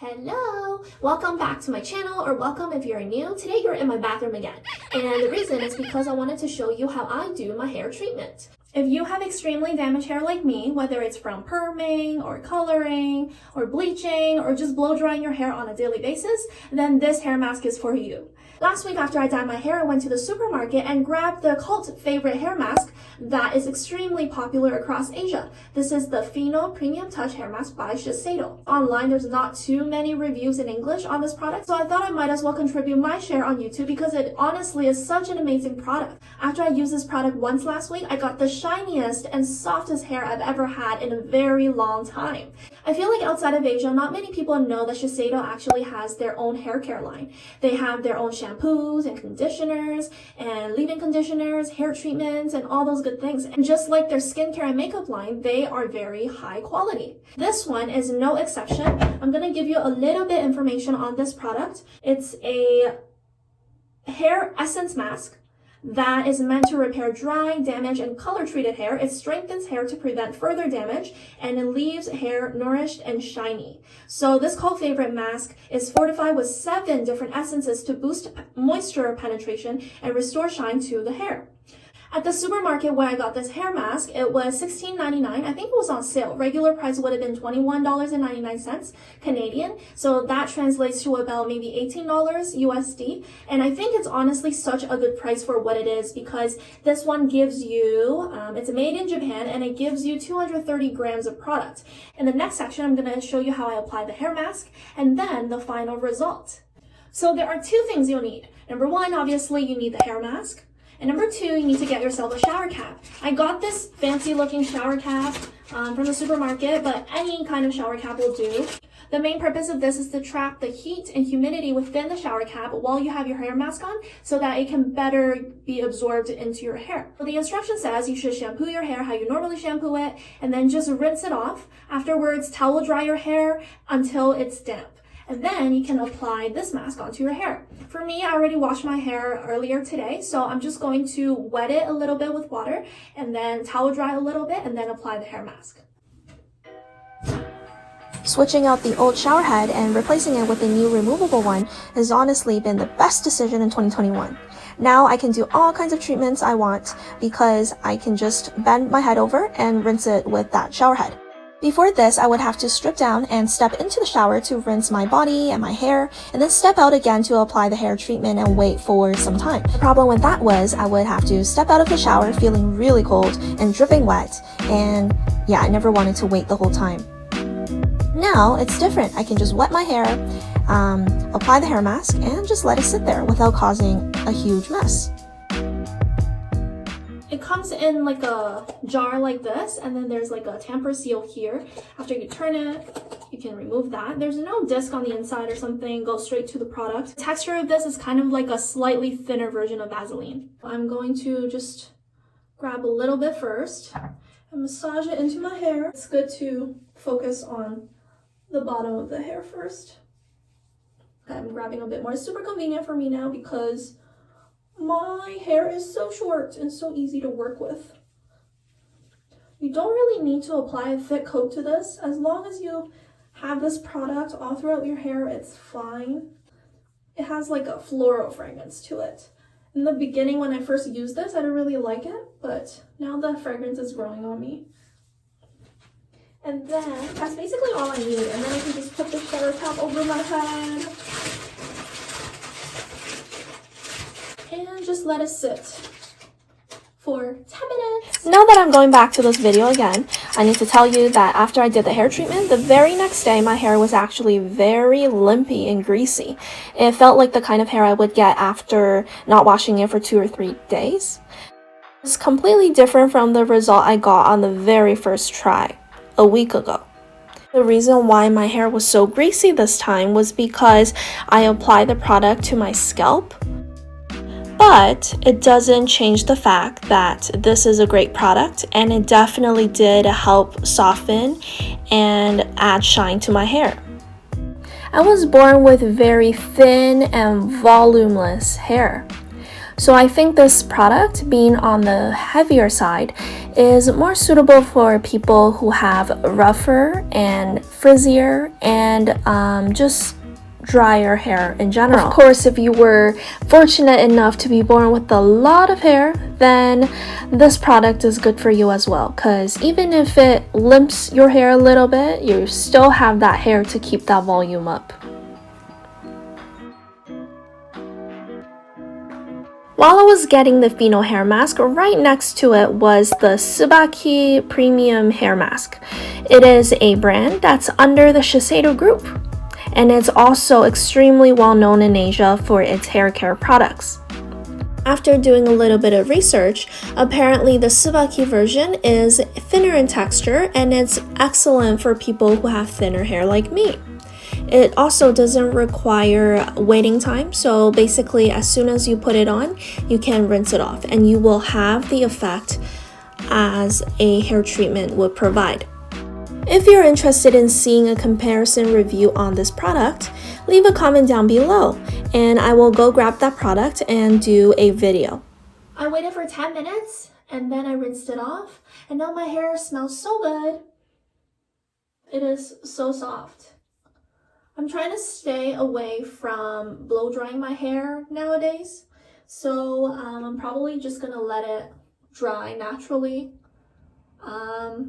Hello! Welcome back to my channel, or welcome if you're new. Today you're in my bathroom again. And the reason is because I wanted to show you how I do my hair treatment. If you have extremely damaged hair like me, whether it's from perming or coloring or bleaching or just blow drying your hair on a daily basis, then this hair mask is for you. Last week after I dyed my hair, I went to the supermarket and grabbed the cult favorite hair mask that is extremely popular across Asia. This is the Fino Premium Touch hair mask by Shiseido. Online, there's not too many reviews in English on this product, so I thought I might as well contribute my share on YouTube because it honestly is such an amazing product. After I used this product once last week, I got the shiniest and softest hair I've ever had in a very long time. I feel like outside of Asia, not many people know that Shiseido actually has their own hair care line. They have their own shampoos and conditioners and leave-in conditioners, hair treatments, and all those good things. And just like their skincare and makeup line, they are very high quality. This one is no exception. I'm going to give you a little bit information on this product. It's a hair essence mask that is meant to repair dry, damaged, and color-treated hair. It strengthens hair to prevent further damage, and it leaves hair nourished and shiny. So this cult favorite mask is fortified with 7 different essences to boost moisture penetration and restore shine to the hair. At the supermarket where I got this hair mask, it was $16.99. I think it was on sale. Regular price would have been $21.99 Canadian. So that translates to about maybe $18 USD. And I think it's honestly such a good price for what it is because this one gives you, it's made in Japan, and it gives you 230 grams of product. In the next section, I'm going to show you how I apply the hair mask and then the final result. So there are 2 things you'll need. Number 1, obviously, you need the hair mask. And number 2, you need to get yourself a shower cap. I got this fancy looking shower cap from the supermarket, but any kind of shower cap will do. The main purpose of this is to trap the heat and humidity within the shower cap while you have your hair mask on so that it can better be absorbed into your hair. So the instruction says you should shampoo your hair how you normally shampoo it and then just rinse it off. Afterwards, towel dry your hair until it's damp. And then you can apply this mask onto your hair. For me, I already washed my hair earlier today, so I'm just going to wet it a little bit with water and then towel dry a little bit and then apply the hair mask. Switching out the old shower head and replacing it with a new removable one has honestly been the best decision in 2021. Now I can do all kinds of treatments I want because I can just bend my head over and rinse it with that shower head. Before this, I would have to strip down and step into the shower to rinse my body and my hair, and then step out again to apply the hair treatment and wait for some time. The problem with that was I would have to step out of the shower feeling really cold and dripping wet, and yeah, I never wanted to wait the whole time. Now, it's different. I can just wet my hair, apply the hair mask, and just let it sit there without causing a huge mess. It comes in like a jar like this, and then there's like a tamper seal here. After you turn it, you can remove that. There's no disc on the inside or something, go straight to the product. The texture of this is kind of like a slightly thinner version of Vaseline. I'm going to just grab a little bit first and massage it into my hair. It's good to focus on the bottom of the hair first. Okay, I'm grabbing a bit more. It's super convenient for me now because my hair is so short and so easy to work with. You don't really need to apply a thick coat to this. As long as you have this product all throughout your hair, it's fine. It has like a floral fragrance to it. In the beginning, when I first used this, I didn't really like it, but now the fragrance is growing on me. And then that's basically all I need. And then I can just put the shower cap over my head and just let it sit for 10 minutes. Now that I'm going back to this video again, I need to tell you that after I did the hair treatment, the very next day my hair was actually very limpy and greasy. It felt like the kind of hair I would get after not washing it for 2 or 3 days. It's completely different from the result I got on the very first try, a week ago. The reason why my hair was so greasy this time was because I applied the product to my scalp. But it doesn't change the fact that this is a great product, and it definitely did help soften and add shine to my hair. I was born with very thin and voluminous hair. So I think this product, being on the heavier side, is more suitable for people who have rougher and frizzier and just drier hair in general. Of course, if you were fortunate enough to be born with a lot of hair, then this product is good for you as well, because even if it limps your hair a little bit, you still have that hair to keep that volume up. While I was getting the Fino hair mask, right next to it was the Tsubaki Premium Hair Mask. It is a brand that's under the Shiseido group, and it's also extremely well known in Asia for its hair care products. After doing a little bit of research, apparently the Tsubaki version is thinner in texture and it's excellent for people who have thinner hair like me. It also doesn't require waiting time, so basically as soon as you put it on, you can rinse it off and you will have the effect as a hair treatment would provide. If you're interested in seeing a comparison review on this product, leave a comment down below and I will go grab that product and do a video. I waited for 10 minutes and then I rinsed it off and now my hair smells so good. It is so soft. I'm trying to stay away from blow drying my hair nowadays, so I'm probably just gonna let it dry naturally.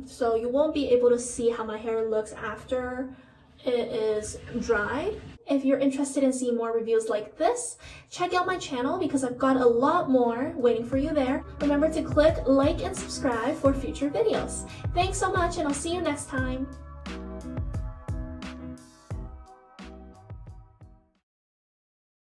So you won't be able to see how my hair looks after it is dried. If you're interested in seeing more reviews like this, check out my channel because I've got a lot more waiting for you there. Remember to click like and subscribe for future videos. Thanks so much and I'll see you next time.